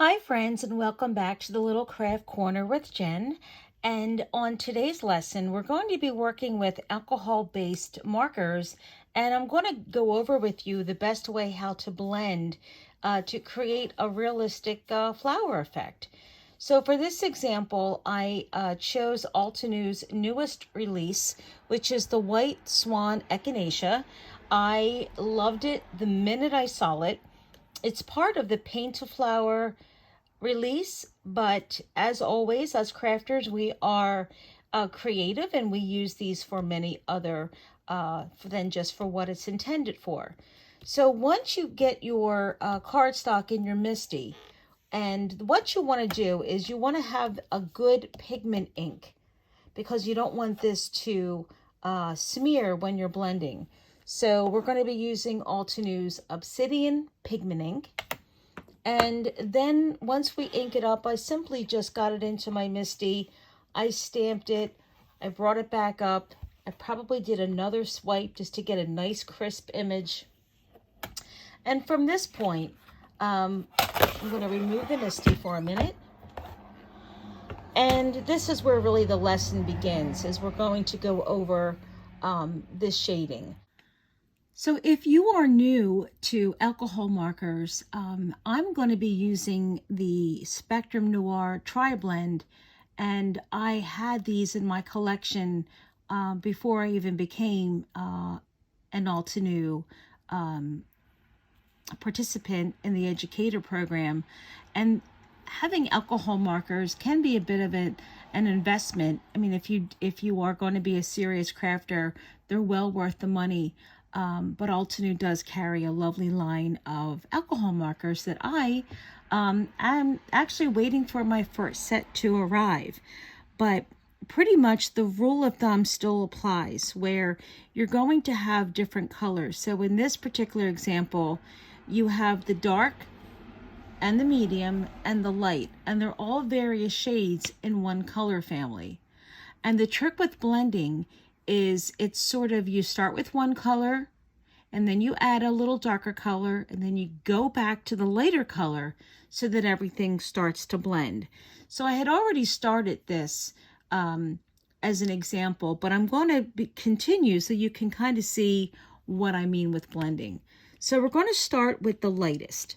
Hi friends, and welcome back to the Little Craft Corner with Jen. And on today's lesson, we're going to be working with alcohol-based markers, and I'm going to go over with you the best way how to blend to create a realistic flower effect. So for this example, I chose Altenews' newest release, which is the White Swan Echinacea. I loved it the minute I saw it. It's part of the Paint to Flower release, but as always, as crafters, we are creative and we use these for many other than just for what it's intended for. So once you get your cardstock in your MISTI, and what you want to do is you want to have a good pigment ink because you don't want this to smear when you're blending. So we're going to be using Altenews Obsidian Pigment Ink. And then once we ink it up, I simply just got it into my MISTI. I stamped it. I brought it back up. I probably did another swipe just to get a nice crisp image. And from this point, I'm going to remove the MISTI for a minute. And this is where really the lesson begins, is we're going to go over this shading. So if you are new to alcohol markers, I'm going to be using the Spectrum Noir Tri-Blend, and I had these in my collection before I even became an Altenew participant in the educator program. And having alcohol markers can be a bit of an investment. I mean, if you are going to be a serious crafter, they're well worth the money. But Altenew does carry a lovely line of alcohol markers that I'm actually waiting for my first set to arrive. But pretty much the rule of thumb still applies, where you're going to have different colors. So in this particular example, you have the dark and the medium and the light, and they're all various shades in one color family. And the trick with blending is it's sort of, you start with one color and then you add a little darker color and then you go back to the lighter color so that everything starts to blend. So I had already started this as an example, but I'm going to continue so you can kind of see what I mean with blending. So we're going to start with the lightest,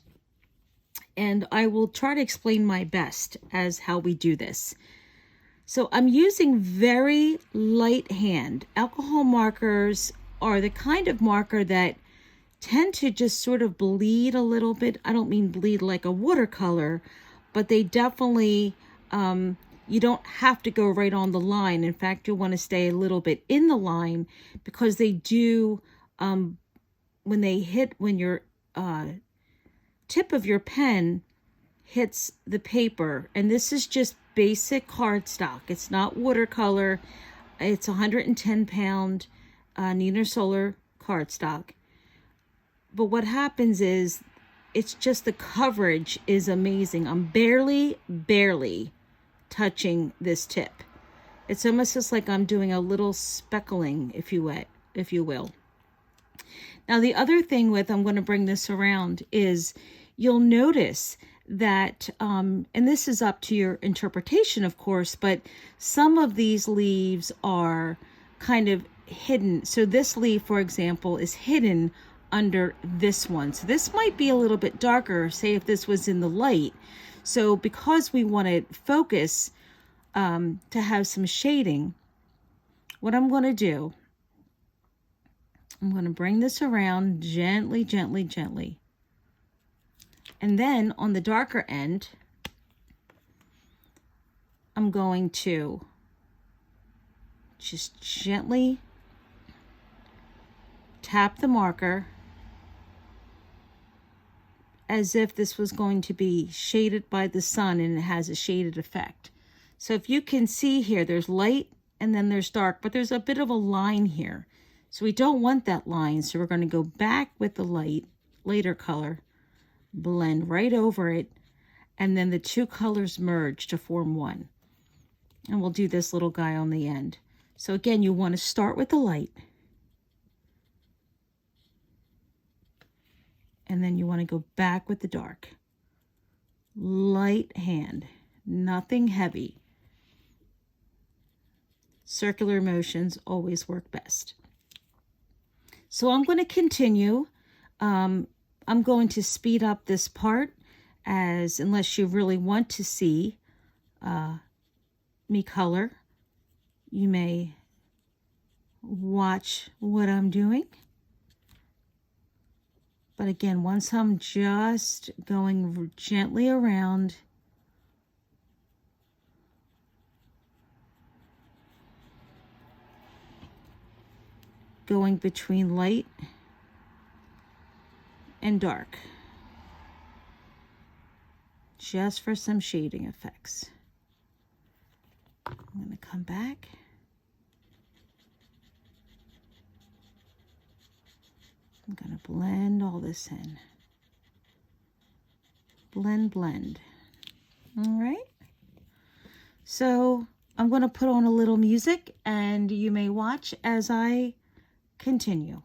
and I will try to explain my best as how we do this. So I'm using very light hand. Alcohol markers are the kind of marker that tend to just sort of bleed a little bit. I don't mean bleed like a watercolor, but they definitely, you don't have to go right on the line. In fact, you'll want to stay a little bit in the line because they do, when your tip of your pen hits the paper, and this is just basic cardstock. It's not watercolor. It's 110 pound Neenah Solar cardstock. But what happens is it's just the coverage is amazing. I'm barely touching this tip. It's almost just like I'm doing a little speckling, if you will. Now the other thing with, I'm going to bring this around, is you'll notice that, and this is up to your interpretation, of course, but some of these leaves are kind of hidden. So this leaf, for example, is hidden under this one. So this might be a little bit darker, say if this was in the light. So because we want to focus to have some shading, what I'm going to do, I'm going to bring this around gently, gently, gently. And then on the darker end, I'm going to just gently tap the marker as if this was going to be shaded by the sun, and it has a shaded effect. So if you can see here, there's light and then there's dark, but there's a bit of a line here. So we don't want that line. So we're going to go back with the lighter color, blend right over it, and then the two colors merge to form one. And we'll do this little guy on the end. So again, you want to start with the light, and then you want to go back with the dark. light hand, nothing heavy. Circular motions always work best. So I'm going to continue. I'm going to speed up this part, as unless you really want to see me color, you may watch what I'm doing. But again, once I'm just going gently around, going between light and dark, just for some shading effects. I'm going to come back. I'm going to blend all this in. Blend, blend. All right. So I'm going to put on a little music, and you may watch as I continue.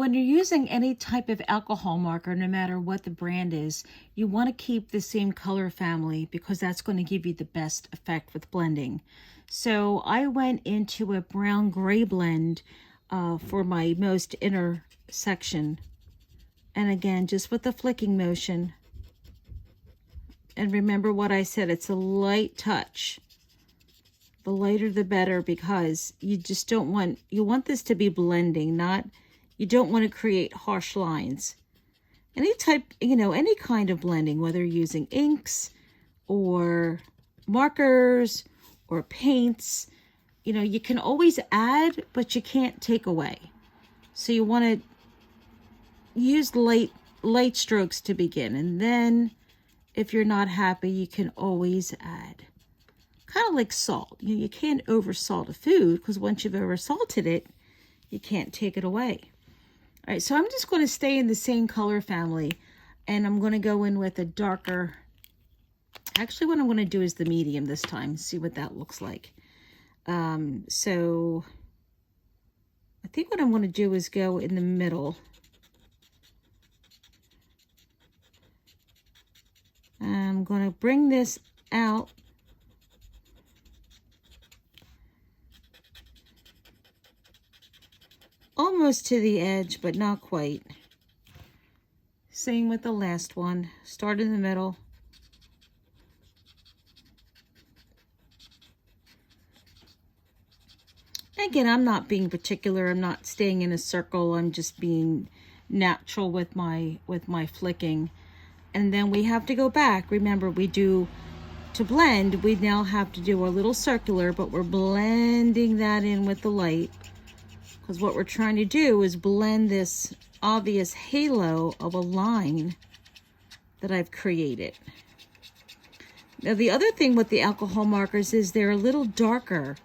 when you're using any type of alcohol marker, no matter what the brand is, you want to keep the same color family because that's going to give you the best effect with blending. So I went into a brown gray blend for my most inner section. And again, just with the flicking motion. And remember what I said, it's a light touch. The lighter the better, because you just don't want, you want this to be blending, not, you don't want to create harsh lines. Any type, any kind of blending, whether you're using inks or markers or paints, you can always add, but you can't take away. So you want to use light strokes to begin, and then if you're not happy, you can always add. Kind of like salt. You can't over salt a food, because once you've over salted it, you can't take it away. All right, so I'm just going to stay in the same color family, and I'm going to go in with a darker. Actually, what I'm going to do is the medium this time, see what that looks like. So I think what I'm going to do is go in the middle. I'm going to bring this out. Almost to the edge, but not quite. Same with the last one. Start in the middle. Again, I'm not being particular. I'm not staying in a circle. I'm just being natural with my flicking. And then we have to go back. Remember, we do, to blend, we now have to do our little circular, but we're blending that in with the light. Because what we're trying to do is blend this obvious halo of a line that I've created. Now, the other thing with the alcohol markers is they're a little darker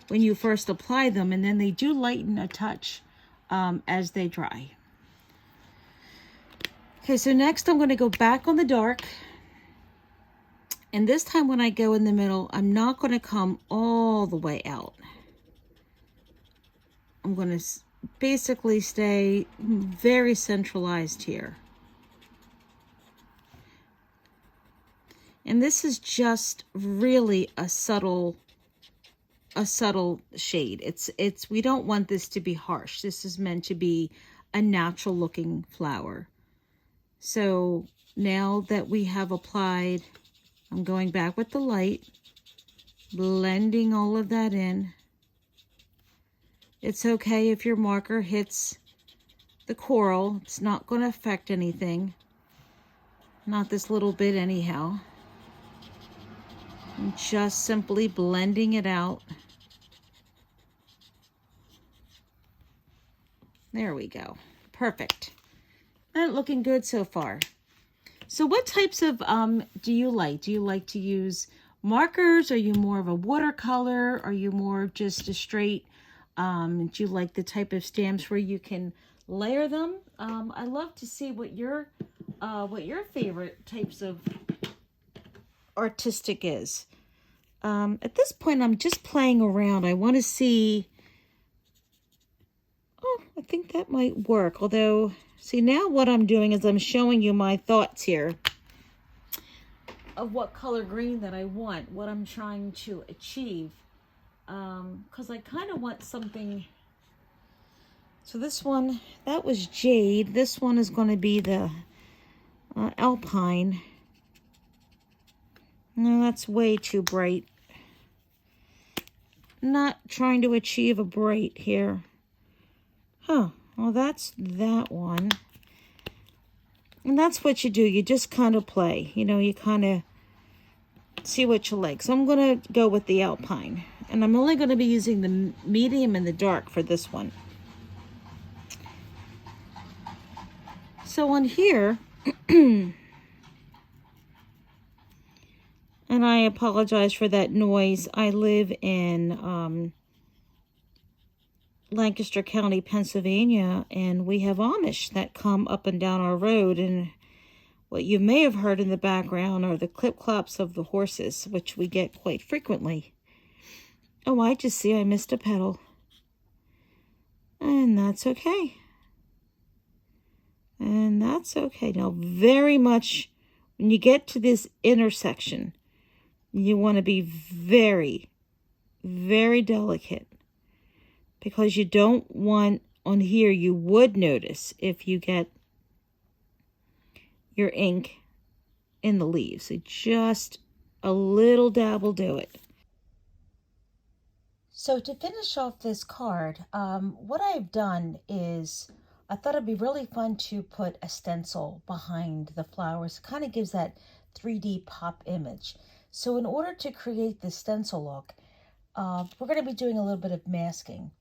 when you first apply them, and then they do lighten a touch as they dry. Okay, so next I'm going to go back on the dark. And this time when I go in the middle, I'm not going to come all the way out. I'm going to basically stay very centralized here. And this is just really a subtle shade. It's we don't want this to be harsh. This is meant to be a natural looking flower. So now that we have applied, I'm going back with the light, blending all of that in. It's okay if your marker hits the coral. It's not going to affect anything. Not this little bit anyhow. I'm just simply blending it out. There we go. Perfect. Not looking good so far. So what types of do you like? Do you like to use markers? Are you more of a watercolor? Are you more of just a straight? Do you like the type of stamps where you can layer them? I love to see what your favorite types of artistic is. At this point, I'm just playing around. I want to see. Oh, I think that might work. Although, see, now what I'm doing is I'm showing you my thoughts here of what color green that I want, what I'm trying to achieve. Because I kind of want something. So this one, that was jade. This one is going to be the alpine. No, that's way too bright. Not trying to achieve a bright here. Huh, well that's that one. And that's what you do. You just kind of play. You kind of see what you like. So I'm going to go with the alpine. And I'm only going to be using the medium and the dark for this one. So on here, and I apologize for that noise. I live in Lancaster County, Pennsylvania, and we have Amish that come up and down our road. And what you may have heard in the background are the clip-clops of the horses, which we get quite frequently. Oh, I just see I missed a petal. And that's okay. And that's okay. Now, very much, when you get to this intersection, you want to be very, very delicate, because you don't want, on here, you would notice if you get your ink in the leaves. So just a little dab will do it. So to finish off this card, what I've done is I thought it'd be really fun to put a stencil behind the flowers. It kind of gives that 3D pop image. So in order to create the stencil look, we're going to be doing a little bit of masking.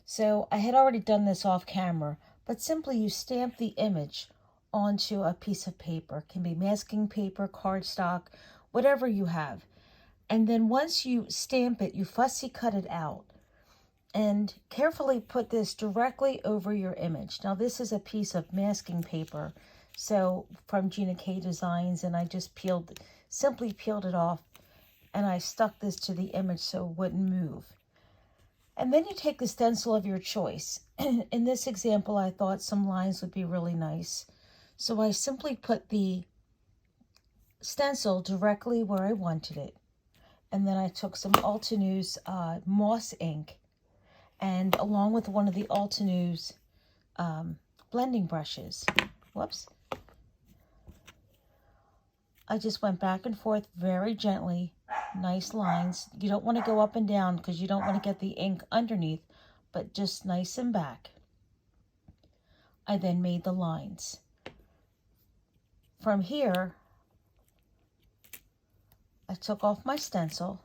So I had already done this off camera, but simply you stamp the image onto a piece of paper. It can be masking paper, cardstock, whatever you have. And then once you stamp it, you fussy cut it out and carefully put this directly over your image. Now this is a piece of masking paper, so from Gina K Designs, and I just simply peeled it off, and I stuck this to the image so it wouldn't move. And then you take the stencil of your choice. In this example, I thought some lines would be really nice. So I simply put the stencil directly where I wanted it. And then I took some Altenews moss ink, and along with one of the Altenews blending brushes, I just went back and forth very gently, nice lines. You don't want to go up and down because you don't want to get the ink underneath, but just nice and back. I then made the lines. From here, I took off my stencil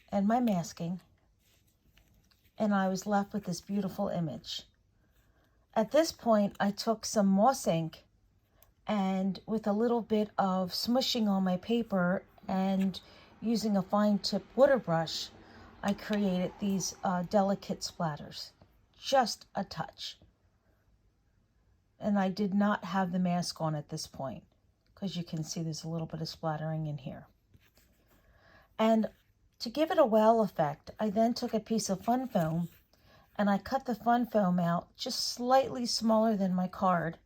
and my masking, and I was left with this beautiful image. At this point, I took some moss ink, and with a little bit of smushing on my paper and using a fine tip water brush, I created these delicate splatters, just a touch. And I did not have the mask on at this point, because you can see there's a little bit of splattering in here. And to give it a wow effect, I then took a piece of fun foam and I cut the fun foam out just slightly smaller than my card.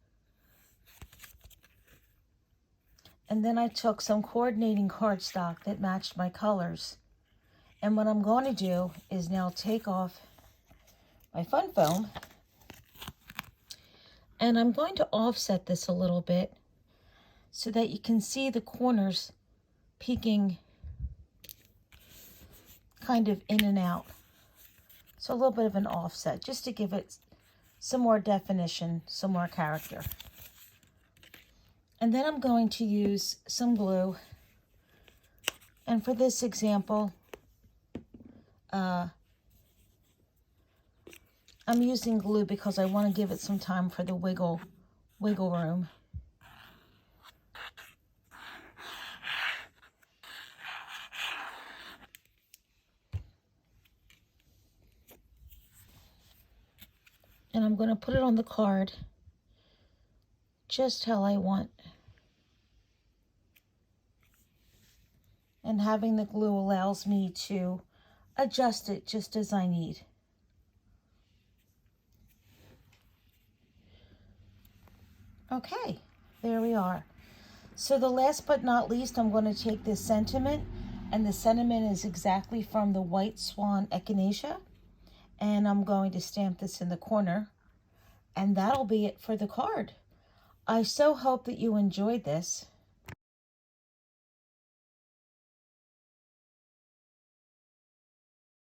And then I took some coordinating cardstock that matched my colors. And what I'm going to do is now take off my fun foam, and I'm going to offset this a little bit so that you can see the corners peeking kind of in and out. So a little bit of an offset, just to give it some more definition, some more character. And then I'm going to use some glue. And for this example, I'm using glue because I want to give it some time for the wiggle room. And I'm going to put it on the card just how I want. And having the glue allows me to adjust it just as I need. Okay, there we are. So the last but not least, I'm going to take this sentiment, and the sentiment is exactly from the White Swan Echinacea. And I'm going to stamp this in the corner, and that'll be it for the card. I so hope that you enjoyed this.